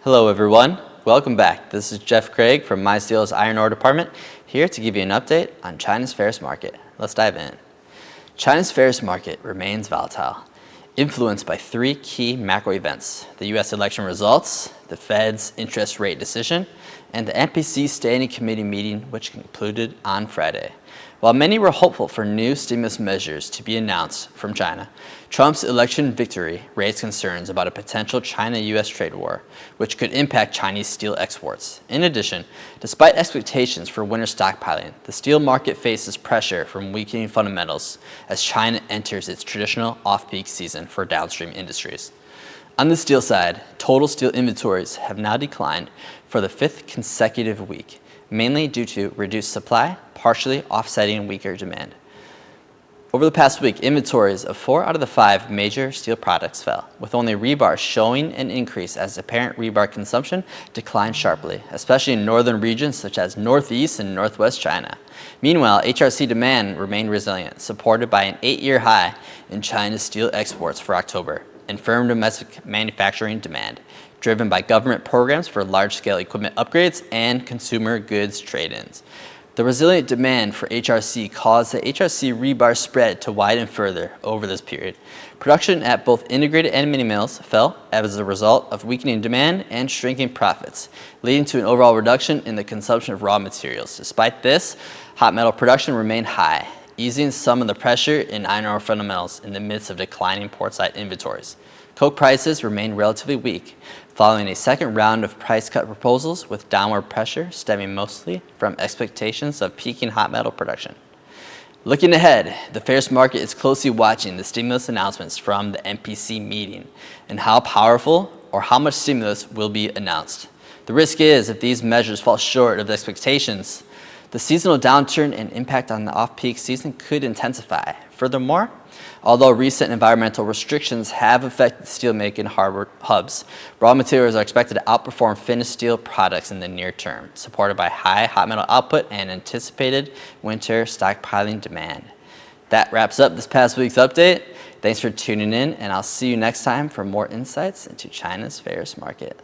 Hello everyone, welcome back. This is Jeff Craig from Mysteel's Iron Ore Department, here to give you an update on China's ferrous market. Let's dive in. China's ferrous market remains volatile, influenced by three key macro events: the U.S. election results, the Fed's interest rate decision, and the NPC Standing Committee meeting, which concluded on Friday. While many were hopeful for new stimulus measures to be announced from China, Trump's election victory raised concerns about a potential China-U.S. trade war, which could impact Chinese steel exports. In addition, despite expectations for winter stockpiling, the steel market faces pressure from weakening fundamentals as China enters its traditional off-peak season for downstream industries. On the steel side, total steel inventories have now declined for the fifth consecutive week, mainly due to reduced supply, partially offsetting weaker demand. Over the past week, inventories of 4 out of the 5 major steel products fell, with only rebar showing an increase as apparent rebar consumption declined sharply, especially in northern regions such as northeast and northwest China. Meanwhile, HRC demand remained resilient, supported by an 8-year high in China's steel exports for October and firm domestic manufacturing demand, driven by government programs for large-scale equipment upgrades and consumer goods trade-ins. The resilient demand for HRC caused the HRC rebar spread to widen further over this period. Production at both integrated and mini mills fell as a result of weakening demand and shrinking profits, leading to an overall reduction in the consumption of raw materials. Despite this, hot metal production remained high, easing some of the pressure in iron ore fundamentals in the midst of declining portside inventories. Coke prices remained relatively weak, following a second round of price cut proposals, with downward pressure stemming mostly from expectations of peaking hot metal production. Looking ahead, the ferrous market is closely watching the stimulus announcements from the NPC meeting and how powerful or how much stimulus will be announced. The risk is, if these measures fall short of expectations, the seasonal downturn and impact on the off-peak season could intensify. Furthermore, although recent environmental restrictions have affected steelmaking harbor hubs, raw materials are expected to outperform finished steel products in the near term, supported by high hot metal output and anticipated winter stockpiling demand. That wraps up this past week's update. Thanks for tuning in, and I'll see you next time for more insights into China's ferrous market.